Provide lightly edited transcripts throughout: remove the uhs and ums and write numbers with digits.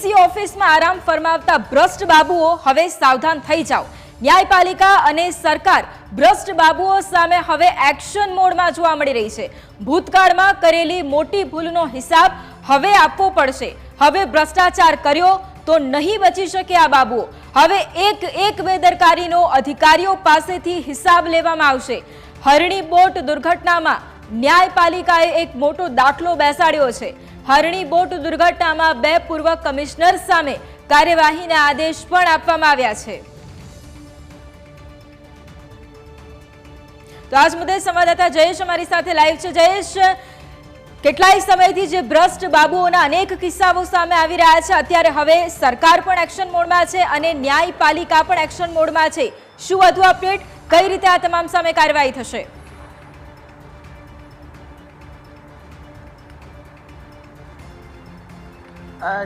DC ઓફિસમાં આરામ ફરમાવતા ભ્રષ્ટ બાબુઓ હવે સાવધાન થઈ જાઓ। ન્યાયપાલિકા અને સરકાર ભ્રષ્ટ બાબુઓ સામે હવે એક્શન મોડમાં જોવા મળી રહી છે। ભૂતકાળમાં કરેલી મોટી ભૂલનો હિસાબ હવે આપવો પડશે। હવે ભ્રષ્ટાચાર કર્યો તો નહીં બચી શકે આ બાબુઓ। હવે એક બેદરકારીનો અધિકારીઓ પાસેથી હિસાબ લેવામાં આવશે। હરણી બોટ દુર્ઘટનામાં ન્યાયપાલિકાએ એક મોટો દાખલો બેસાડ્યો છે। હરણી બોટ દુર્ઘટનામાં 2 પૂર્વ કમિશનર સામે કાર્યવાહીના આદેશ પણ આપવામાં આવ્યા છે। તો આજ મુદ્દે સંવાદદાતા જયેશ અમારી સાથે લાઈવ છે। જયેશ, કેટલાય સમયથી જે ભ્રષ્ટ બાબુઓના અનેક કિસ્સાઓ સામે આવી રહ્યા છે, અત્યારે હવે સરકાર પણ એક્શન મોડમાં છે અને ન્યાયપાલિકા પણ એક્શન મોડમાં છે। શું વધુ અપડેટ, કઈ રીતે આ તમામ સામે કાર્યવાહી થશે?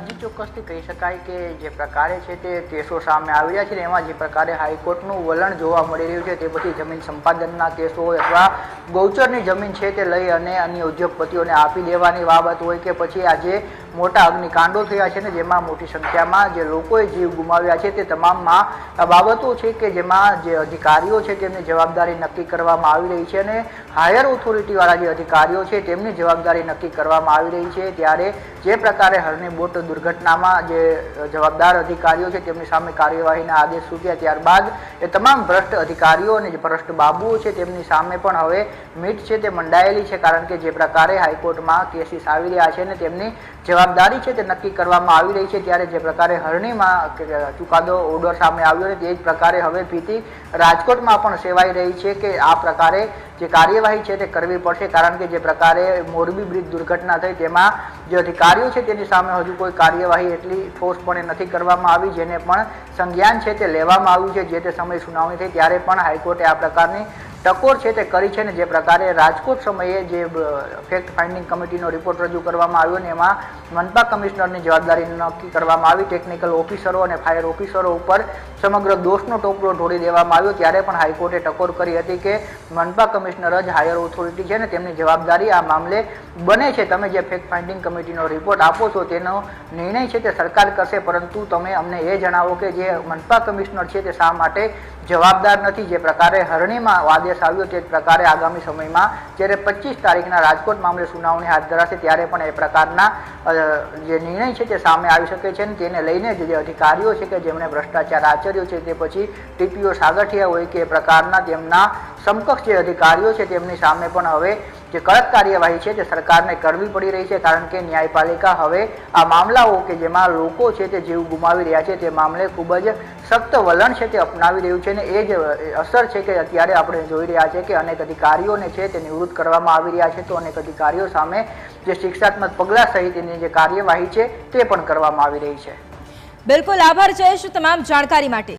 जी ચોક્કસથી કહી શકાય કે જે પ્રકારે છે તે કેસો સામે આવી રહ્યા છે એમાં જે પ્રકારે હાઈકોર્ટનું વલણ જોવા મળી રહ્યું છે તે પછી જમીન સંપાદનના કેસો હોય અથવા ગૌચરની જમીન છે તે લઈ અને અન્ય ઉદ્યોગપતિઓને આપી દેવાની બાબત હોય કે પછી આજે મોટા અગ્નિકાંડો થયા છે ને જેમાં મોટી સંખ્યામાં જે લોકોએ જીવ ગુમાવ્યા છે તે તમામમાં બાબતો છે કે જેમાં જે અધિકારીઓ છે તેમની જવાબદારી નક્કી કરવામાં આવી રહી છે અને હાયર ઓથોરિટીવાળા જે અધિકારીઓ છે તેમની જવાબદારી નક્કી કરવામાં આવી રહી છે। ત્યારે જે પ્રકારે હરણી બોટ દુર્ઘટનામાં જે જવાબદાર અધિકારીઓ છે તેમની સામે કાર્યવાહીના આદેશ સૂચ્યા ત્યારબાદ એ તમામ ભ્રષ્ટ અધિકારીઓ અને જે ભ્રષ્ટ બાબુઓ છે તેમની સામે પણ હવે મીટ છે તે મંડાયેલી છે। કારણ કે જે પ્રકારે હાઈકોર્ટમાં કેસીસ આવી રહ્યા છે ને તેમની જવાબદારી છે તે નક્કી કરવામાં આવી રહી છે। ત્યારે જે પ્રકારે હરણીમાં ચુકાદો ઓર્ડર સામે આવ્યો છે તે જ પ્રકારે હવે ભીતિ રાજકોટમાં પણ સેવાઈ રહી છે કે આ પ્રકારે જે કાર્યવાહી છે તે કરવી પડશે। કારણ કે જે પ્રકારે મોરબી બ્રિજ દુર્ઘટના થઈ તેમાં જે અધિકારીઓ છે તેની સામે હજુ કોઈ કાર્યવાહી એટલી ઠોસપણે નથી કરવામાં આવી, જેને પણ સંજ્ઞાન છે તે લેવામાં આવ્યું છે। જે તે સમયે સુનાવણી થઈ ત્યારે પણ હાઈકોર્ટે આ પ્રકારની ટકોર છે તે કરી છે ને જે પ્રકારે રાજકોટ સમયે જે ફેક્ટ ફાઇન્ડિંગ કમિટીનો રિપોર્ટ રજૂ કરવામાં આવ્યો ને એમાં મનપા કમિશનરની જવાબદારી નક્કી કરવામાં આવી। ટેકનિકલ ઓફિસરો અને ફાયર ઓફિસરો ઉપર સમગ્ર દોષનો ટોપલો ઢોળી દેવામાં આવ્યો। ત્યારે પણ હાઈકોર્ટે ટકોર કરી હતી કે મનપા કમિશનર જ હાયર ઓથોરિટી છે ને તેમની જવાબદારી આ મામલે બને છે। તમે જે ફેક્ટ ફાઇન્ડિંગ કમિટીનો રિપોર્ટ આપો છો તેનો નિર્ણય છે તે સરકાર કરશે, પરંતુ તમે અમને એ જણાવો કે જે મનપા કમિશનર છે તે શા માટે જવાબદાર નથી। જે પ્રકારે હરણીમાં આદેશ આવ્યો તે પ્રકારે આગામી સમયમાં જ્યારે 25 તારીખના રાજકોટ મામલે સુનાવણી હાથ ધરાશે ત્યારે પણ એ પ્રકારના જે નિર્ણય છે તે સામે આવી શકે છે અને તેને લઈને જે અધિકારીઓ છે કે જેમણે ભ્રષ્ટાચાર આચર્યો છે તે પછી ટીપીઓ સાગઠિયા હોય કે એ પ્રકારના તેમના સમકક્ષ જે અધિકારીઓ છે તેમની સામે પણ હવે જે કડક કાર્યવાહી છે તે સરકારને કરવી પડી રહી છે। કારણ કે ન્યાયપાલિકા હવે આ મામલાઓ કે જેમાં લોકો છે તે જીવ ગુમાવી રહ્યા છે તે મામલે ખૂબ જ સખ્ત વલણ છે તે અપનાવી રહ્યું છે અને એ જ અસર છે કે અત્યારે આપણે જોઈ રહ્યા છે કે અનેક અધિકારીઓને છે તે નિવૃત્ત કરવામાં આવી રહ્યા છે, તો અનેક અધિકારીઓ સામે જે શિક્ષાત્મક પગલાં સહિતની જે કાર્યવાહી છે તે પણ કરવામાં આવી રહી છે। બિલકુલ, આભાર જયેશ તમામ જાણકારી માટે।